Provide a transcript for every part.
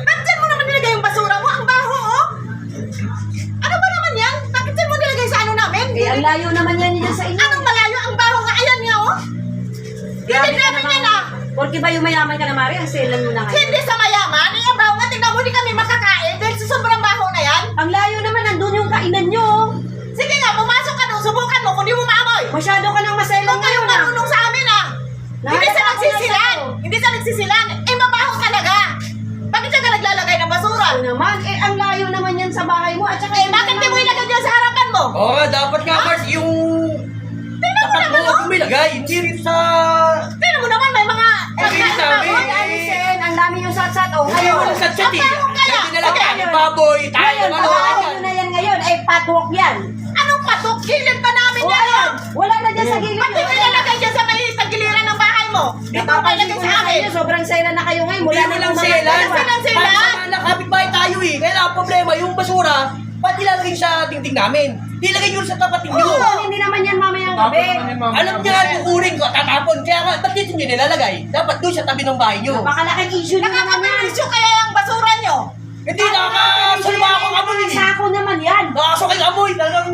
Bakit dyan mo naman nilagay yung basura mo? Ang baho, oh! Ano ba naman yan? Bakit dyan mo nilagay sa ano namin? Eh, ang layo naman yan dyan sa inyo. Anong malayo? Ang baho nga. Ayan nga, oh! Hindi namin yan, ah! Porque ba yung mayaman ka na, Mari? Ang selan mo na ngayon. Hindi sa mayaman. Eh, ang baho nga. Tingnan mo, di kami makakain dahil sa sobrang baho na yan. Ang layo naman, nandun yung kainan nyo. Sige nga, pumasok ka doon. Subukan mo kung di mo maamoy. Masyado ka ng maselan Huwag kayong ngayon, ah. marunong sa amin, ah! Hindi sa Nahanap ako nagsisilan! na Hindi sa nagsisilan! Eh, mabaho talaga! Bakit ka naglalagay ng basura? Ano naman? Eh, ang layo naman yan sa bahay mo. At saka Eh, bakit di mo ilagay dyan sa harapan mo? Oo nga, dapat nga, Mars, yung Tingnan mo tapat naman, mo oh! kumilagay, hindi rin sa... Tingnan mo naman, may mga... Sabi sa amin, Ay, alisin. Ang dami yung satsat. O, Ngayon, ngayon. walang satsat eh. Ang baho kaya. Dati nalagyan, Ngayon. baboy, tayo, Ngayon, ano, pagkain ano. nyo na yan ngayon. Eh, patwalk yan. Anong patok? Gilid pa namin O, yan, ayan. oh! Wala na dyan sa gilid Ba't di mo ilalagay dyan sa may tagiliran ng bahay mo? Dito pa Napapansin ilagay ko sa na amin! kayo, sobrang sela na kayo ngayon. Mula Hindi na mo lang mga sila. dalawa. Wala lang sila. Kapit-bahay tayo eh. Kaya ang problema, yung basura, ba't nilalagay sa dingding namin? Nilagay nyo sa tapat ninyo. Oo, hindi naman yan mamayang gabi. Alam niya, yung uring ko, tatapon. Kaya nga, ba't dito nyo nilalagay? Dapat doon sa tabi ng bahay nyo. Napakalaking issue na naman yan. Nakakapilisyo kaya yung basura nyo! Hindi, nakakasulma akong amoy eh. Sako naman yan. Nakakasukay amoy. Talagang...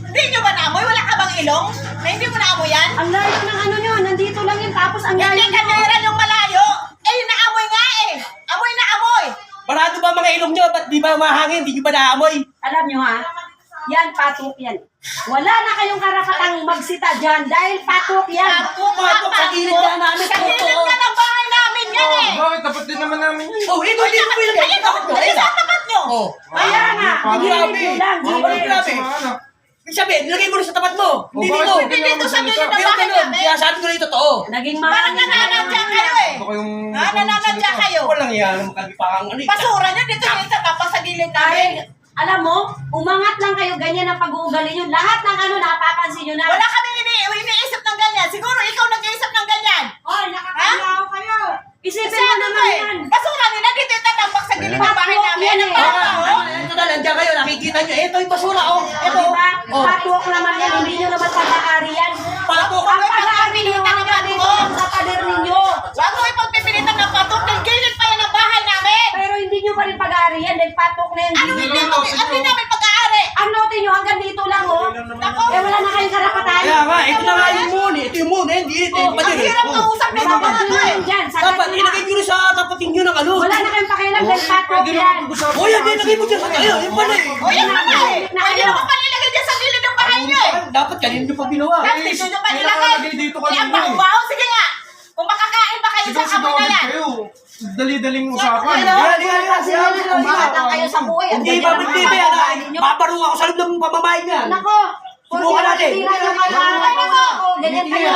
Hindi nyo ba naamoy? Wala ka bang ilong? Na hindi mo naamoy yan? Ang layo ng ano nyo, nandito lang yun. Tapos ang layo Hindi kanira yung malayo! Eh, yung naamoy nga eh! Amoy na amoy! Parado ba mga ilong nyo? Ba't di ba mahangin? Di nyo ba naamoy? Alam nyo ha, yan, patok yan. Wala na kayong karapatang magsita dyan dahil patok yan. Patok sa gilid na namin. Sa gilid ka ng bahay namin yan eh! Bakit? Tapat din naman namin yun. Oh, ito, hindi mo ilagay. Ayun, Tapat nyo. ayun, Ayun sa ah. tapat nyo! Oh. Kaya nga, Grabe. gilid nyo lang, Mga gilid. grabe. Ibig sabihin, nilagay mo rin sa tapat mo. Hindi bakit dito. hindi Hindi dito sa gilid ng Pero bahay ganun, namin! kaya sabi ko rin totoo. Naging Parang mahangin. nananadya kayo eh! Ako yung... Nananadya kayo! Walang yan, makalipakang ano eh. Basura nyo dito yung isa tapos sa gilid namin! Dahil, alam mo, umangat lang kayo, ganyan ang pag-uugali nyo. Lahat ng ano, napapansin nyo na. Wala kaming iniisip ng ganyan. Siguro ikaw nag-iisip ng ganyan. Oy, nakakalaw kayo. Isipin mo Sabi ko naman eh. yan. Basura nila dito itatambak sa gilid ng bahay namin. Yan Ang eh. baho, oh. Ito na, nandiyan kayo, nakikita nyo. Ito yung basura, oh. Ito. Diba? Oh. Patwalk naman yan, hindi nyo naman pag-aari yan. Patok. Ang pag-aari nyo, ang dito sa pader ninyo. Wag mo ipagpipilitan ng patok. Ng gilid pa yan ang bahay namin. Pero hindi nyo pa rin pag-aari yan, dahil patok na yan. Ano hindi namin pag-aari? Ang note nyo, hanggang dito lang, oh. Ako, Eh, wala na kayong karapatan. Kaya nga, ito na nga yung moon eh. Ito yung moon eh. Hindi ito yung ang pader eh. hirap kausap nito Sabat mga nyo to eh. yan dyan, sabat Dapat, nyo na. ilagay nyo rin sa tapatin nyo ng ano. Wala na kayong pakialam, dahil patok yan. O yan, ilagay mo dyan sa tayo. Yung pala eh. O yan na nga eh. Na Pwede kayo. naman palilagay dyan sa gilid ng bahay nyo eh. Dapat kanina nyo pa ginawa. Dahil dito nyo pa may nilagay. nakalagay dito Eh, ang kanina eh. baho. Sige nga. Kung makakain pa kayo sa Sigaw-sigaw amoy na ulit yan. kayo. Dali-daling usapan. Ano? Umatang kayo sa buhay. ang Hindi ganyan ba ang mga magtibay? pagkain nyo. Babaro ako sa loob ng pamamahay niya. Nako, Subukan natin. Hindi na yung mga Ay, nako. ganyan kayo.